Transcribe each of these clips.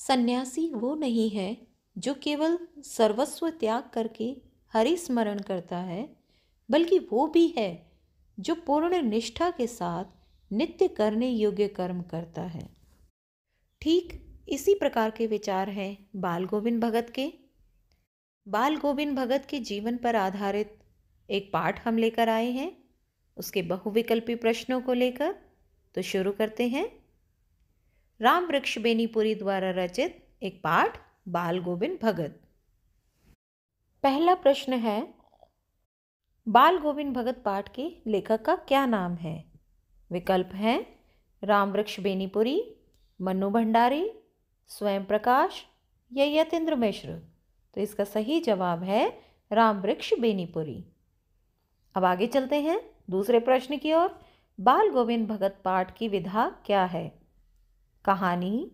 सन्यासी वो नहीं है जो केवल सर्वस्व त्याग करके हरि स्मरण करता है, बल्कि वो भी है जो पूर्ण निष्ठा के साथ नित्य करने योग्य कर्म करता है। ठीक इसी प्रकार के विचार हैं बाल गोविंद भगत के। बाल गोविंद भगत के जीवन पर आधारित एक पाठ हम लेकर आए हैं, उसके बहुविकल्पी प्रश्नों को लेकर। तो शुरू करते हैं। राम वृक्ष बेनीपुरी द्वारा रचित एक पाठ बाल गोविंद भगत। पहला प्रश्न है, बाल गोविंद भगत पाठ के लेखक का क्या नाम है? विकल्प हैं राम वृक्ष बेनीपुरी, मन्नू भंडारी, स्वयं प्रकाश या यतीन्द्र मिश्र। तो इसका सही जवाब है राम वृक्ष बेनीपुरी। अब आगे चलते हैं दूसरे प्रश्न की ओर। बाल गोविंद भगत पाठ की विधा क्या है? कहानी,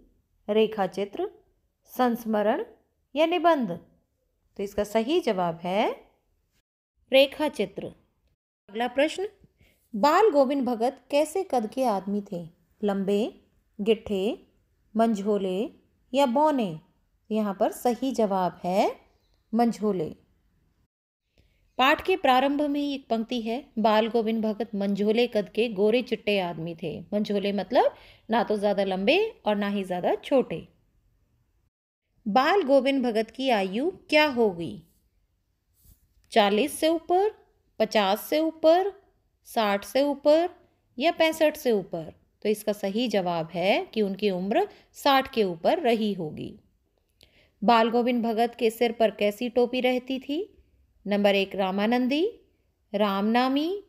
रेखाचित्र, संस्मरण या निबंध? तो इसका सही जवाब है रेखाचित्र। अगला प्रश्न, बाल गोविंद भगत कैसे कद के आदमी थे? लंबे, गिट्ठे, मंझोले या बौने? यहाँ पर सही जवाब है मंझोले। पाठ के प्रारंभ में ही एक पंक्ति है, बाल गोविंद भगत मंझोले कद के गोरे चिट्टे आदमी थे। मंझोले मतलब ना तो ज्यादा लंबे और ना ही ज्यादा छोटे। बाल गोविंद भगत की आयु क्या होगी? 40 से ऊपर, 50 से ऊपर, 60 से ऊपर या 65 से ऊपर? तो इसका सही जवाब है कि उनकी उम्र 60 के ऊपर रही होगी। बाल गोविंद भगत के सिर पर कैसी टोपी रहती थी? नंबर 1 रामानंदी, रामनामी,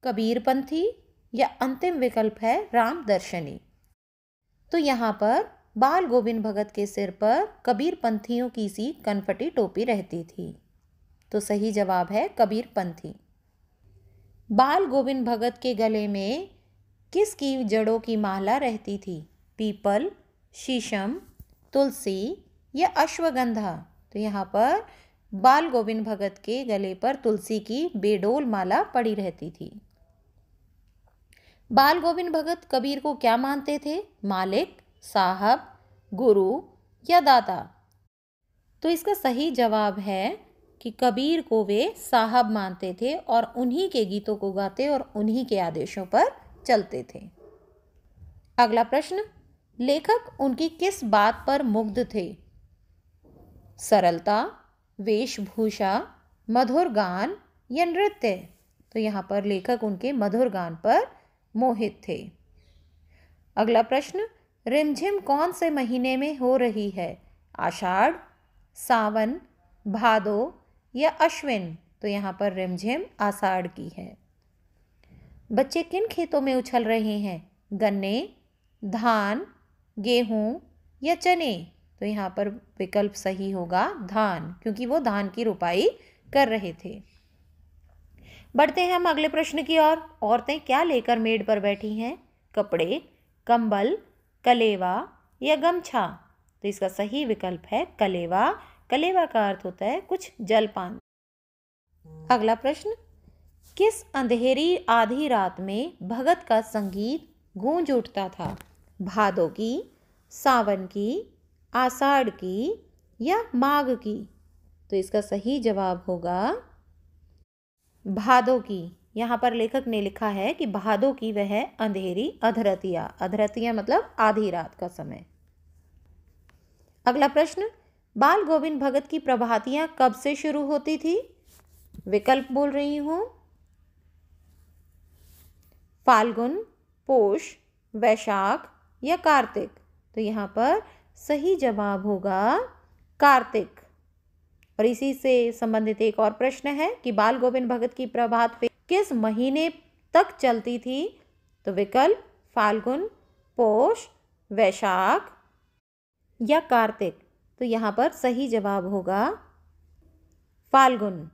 कबीरपंथी या अंतिम विकल्प है रामदर्शनी। तो यहाँ पर बाल गोविंद भगत के सिर पर कबीरपंथियों की सी कनफटी टोपी रहती थी। तो सही जवाब है कबीरपंथी। बाल गोविंद भगत के गले में किसकी जड़ों की माला रहती थी? पीपल, शीशम, तुलसी या अश्वगंधा? तो यहाँ पर बाल गोविंद भगत के गले पर तुलसी की बेडोल माला पड़ी रहती थी। बाल गोविंद भगत कबीर को क्या मानते थे? मालिक, साहब, गुरु या दाता? तो इसका सही जवाब है कि कबीर को वे साहब मानते थे और उन्हीं के गीतों को गाते और उन्हीं के आदेशों पर चलते थे। अगला प्रश्न, लेखक उनकी किस बात पर मुग्ध थे? सरलता, वेशभूषा, मधुर गान या नृत्य? तो यहाँ पर लेखक उनके मधुर गान पर मोहित थे। अगला प्रश्न, रिमझिम कौन से महीने में हो रही है? आषाढ़, सावन, भादो या अश्विन? तो यहाँ पर रिमझिम आषाढ़ की है। बच्चे किन खेतों में उछल रहे हैं? गन्ने, धान, गेहूं या चने? तो यहाँ पर विकल्प सही होगा धान, क्योंकि वो धान की रुपाई कर रहे थे। बढ़ते हैं हम अगले प्रश्न की ओर। औरतें क्या लेकर मेड़ पर बैठी हैं? कपड़े, कंबल, कलेवा या गमछा? तो इसका सही विकल्प है कलेवा। कलेवा का अर्थ होता है कुछ जलपान। अगला प्रश्न, किस अंधेरी आधी रात में भगत का संगीत गूंज उठता था? भादों की, सावन की, आषाढ़ की या माघ की? तो इसका सही जवाब होगा भादों की। यहाँ पर लेखक ने लिखा है कि भादों की वह अंधेरी अधरतिया। अधरतिया मतलब आधी रात का समय। अगला प्रश्न, बाल गोविंद भगत की प्रभातियां कब से शुरू होती थी? विकल्प बोल रही हूं, फाल्गुन, पोष, वैशाख या कार्तिक? तो यहाँ पर सही जवाब होगा कार्तिक। और इसी से संबंधित एक और प्रश्न है कि बाल गोविंद भगत की प्रभात फेरी किस महीने तक चलती थी? तो विकल्प फाल्गुन, पोष, वैशाख या कार्तिक? तो यहाँ पर सही जवाब होगा फाल्गुन।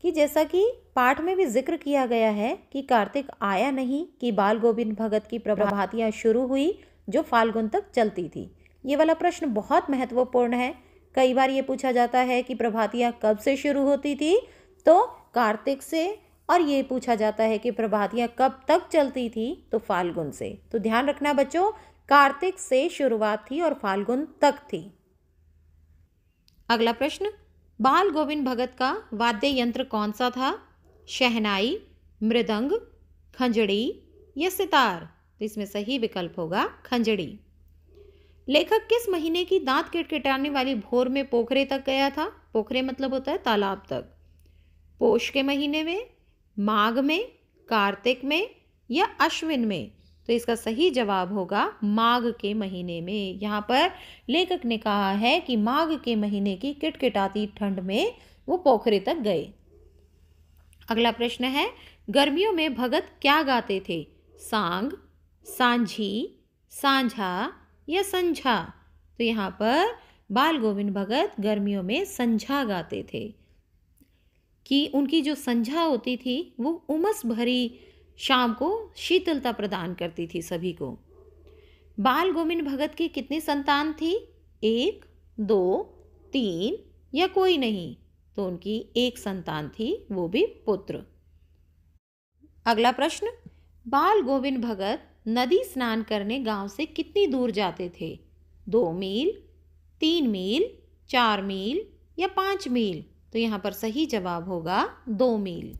कि जैसा कि पाठ में भी जिक्र किया गया है कि कार्तिक आया नहीं, कि बाल गोविंद भगत की प्रभातियां शुरू हुई जो फाल्गुन तक चलती थी। ये वाला प्रश्न बहुत महत्वपूर्ण है। कई बार ये पूछा जाता है कि प्रभातियां कब से शुरू होती थी? तो कार्तिक से। और ये पूछा जाता है कि प्रभातियां कब तक चलती थी? तो फाल्गुन से। तो ध्यान रखना बच्चों, कार्तिक से शुरुआत थी और फाल्गुन तक थी। अगला प्रश्न, बाल गोविंद भगत का वाद्य यंत्र कौन सा था? शहनाई, मृदंग, खंजड़ी या सितार? तो इसमें सही विकल्प होगा खंजड़ी। लेखक किस महीने की दांत किटकिटाने वाली भोर में पोखरे तक गया था? पोखरे मतलब होता है तालाब तक। पोष के महीने में, माघ में, कार्तिक में या अश्विन में? तो इसका सही जवाब होगा माघ के महीने में। यहाँ पर लेखक ने कहा है कि माघ के महीने की किटकिटाती ठंड में वो पोखरे तक गए। अगला प्रश्न है, गर्मियों में भगत क्या गाते थे? सांग, सांझी, सांझा या संझा? तो यहाँ पर बाल गोविंद भगत गर्मियों में संझा गाते थे कि उनकी जो संझा होती थी वो उमस भरी शाम को शीतलता प्रदान करती थी सभी को। बाल गोविंद भगत की कितनी संतान थी? 1, 2, 3 या कोई नहीं? तो उनकी एक संतान थी, वो भी पुत्र। अगला प्रश्न, बाल गोविंद भगत नदी स्नान करने गांव से कितनी दूर जाते थे? 2 मील, 3 मील, 4 मील या 5 मील? तो यहाँ पर सही जवाब होगा 2 मील।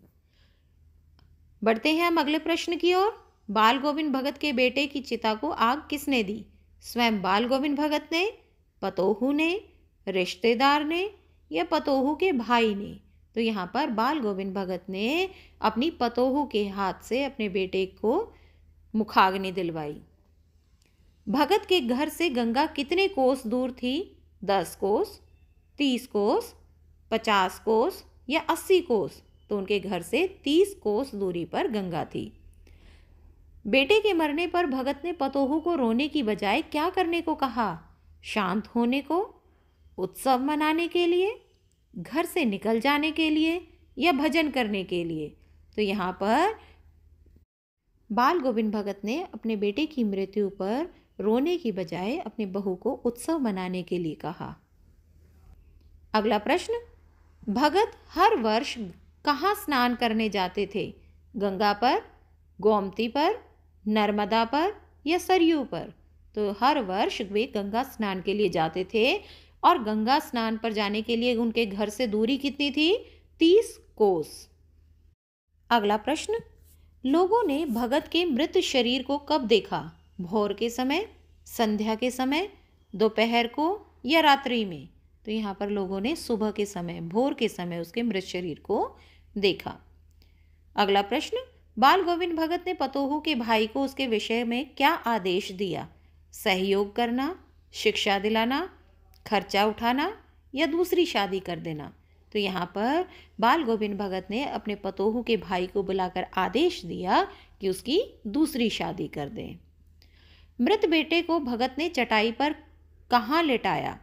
बढ़ते हैं हम अगले प्रश्न की ओर। बाल गोविंद भगत के बेटे की चिता को आग किसने दी? स्वयं बाल गोविंद भगत ने, पतोहू ने, रिश्तेदार ने या पतोहू के भाई ने? तो यहाँ पर बाल गोविंद भगत ने अपनी पतोहू के हाथ से अपने बेटे को मुखाग्नि दिलवाई। भगत के घर से गंगा कितने कोस दूर थी? 10 कोस, 30 कोस, 50 कोस या 80 कोस? तो उनके घर से 30 कोस दूरी पर गंगा थी। बेटे के मरने पर भगत ने पतोहू को रोने की बजाय क्या करने को कहा? शांत होने को, उत्सव मनाने के लिए, घर से निकल जाने के लिए या भजन करने के लिए? तो यहाँ पर बाल गोविंद भगत ने अपने बेटे की मृत्यु पर रोने की बजाय अपने बहू को उत्सव मनाने के लिए कहा। अगला प्रश्न, भगत हर वर्ष कहाँ स्नान करने जाते थे? गंगा पर, गोमती पर, नर्मदा पर या सरयू पर? तो हर वर्ष वे गंगा स्नान के लिए जाते थे और गंगा स्नान पर जाने के लिए उनके घर से दूरी कितनी थी? 30 कोस। अगला प्रश्न, लोगों ने भगत के मृत शरीर को कब देखा? भोर के समय, संध्या के समय, दोपहर को या रात्रि में? तो यहाँ पर लोगों ने सुबह के समय, भोर के समय उसके मृत शरीर को देखा। अगला प्रश्न, बाल गोविंद भगत ने पतोहू के भाई को उसके विषय में क्या आदेश दिया? सहयोग करना, शिक्षा दिलाना, खर्चा उठाना या दूसरी शादी कर देना? तो यहाँ पर बाल गोविंद भगत ने अपने पतोहू के भाई को बुलाकर आदेश दिया कि उसकी दूसरी शादी कर दें। मृत बेटे को भगत ने चटाई पर कहाँ लेटाया?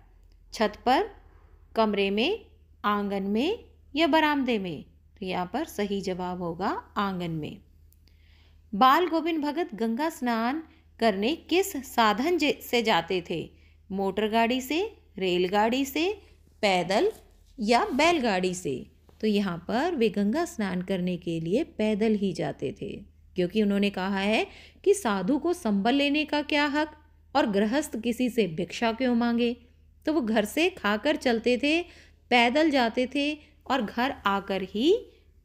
छत पर, कमरे में, आंगन में या बरामदे में? तो यहाँ पर सही जवाब होगा आंगन में। बाल गोविंद भगत गंगा स्नान करने किस साधन से जाते थे? मोटर गाड़ी से, रेलगाड़ी से, पैदल या बैलगाड़ी से? तो यहाँ पर वे गंगा स्नान करने के लिए पैदल ही जाते थे, क्योंकि उन्होंने कहा है कि साधु को संबल लेने का क्या हक और गृहस्थ किसी से भिक्षा क्यों मांगे। तो वो घर से खाकर चलते थे, पैदल जाते थे और घर आकर ही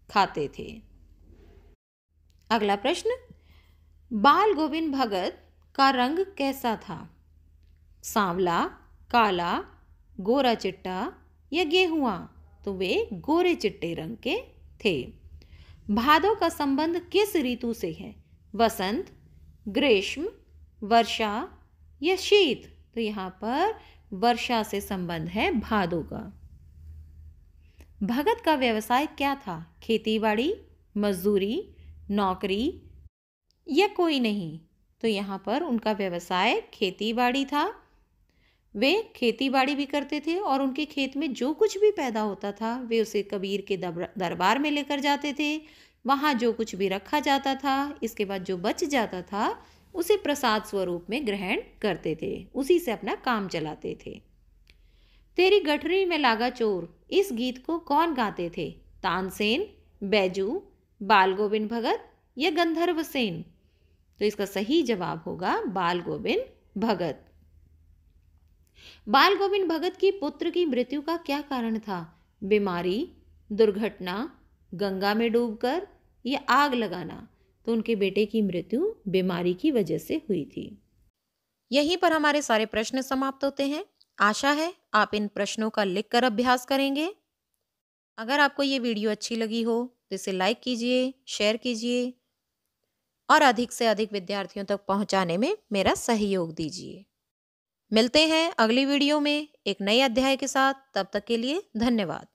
खाते थे। अगला प्रश्न, बाल गोविंद भगत का रंग कैसा था? सांवला, काला, गोरा चिट्टा या गेहुआ? तो वे गोरे चिट्टे रंग के थे। भादों का संबंध किस ऋतु से है? वसंत, ग्रीष्म, वर्षा या शीत? तो यहाँ पर वर्षा से संबंध है भादों का। भगत का व्यवसाय क्या था? खेतीबाड़ी, मजदूरी, नौकरी या कोई नहीं? तो यहाँ पर उनका व्यवसाय खेतीबाड़ी था। वे खेतीबाड़ी भी करते थे और उनके खेत में जो कुछ भी पैदा होता था वे उसे कबीर के दरबार में लेकर जाते थे। वहाँ जो कुछ भी रखा जाता था, इसके बाद जो बच जाता था उसे प्रसाद स्वरूप में ग्रहण करते थे, उसी से अपना काम चलाते थे। तेरी गठरी में लागा चोर, इस गीत को कौन गाते थे? तानसेन, बैजू, बाल गोविंद भगत या गंधर्व सेन? तो इसका सही जवाब होगा बाल गोविंद भगत। बाल गोविंद भगत की पुत्र की मृत्यु का क्या कारण था? बीमारी, दुर्घटना, गंगा में डूबकर या आग लगाना? तो उनके बेटे की मृत्यु बीमारी की वजह से हुई थी। यहीं पर हमारे सारे प्रश्न समाप्त होते हैं। आशा है आप इन प्रश्नों का लिखकर अभ्यास करेंगे। अगर आपको ये वीडियो अच्छी लगी हो तो इसे लाइक कीजिए, शेयर कीजिए और अधिक से अधिक विद्यार्थियों तक पहुंचाने में मेरा सहयोग दीजिए। मिलते हैं अगली वीडियो में एक नए अध्याय के साथ। तब तक के लिए धन्यवाद।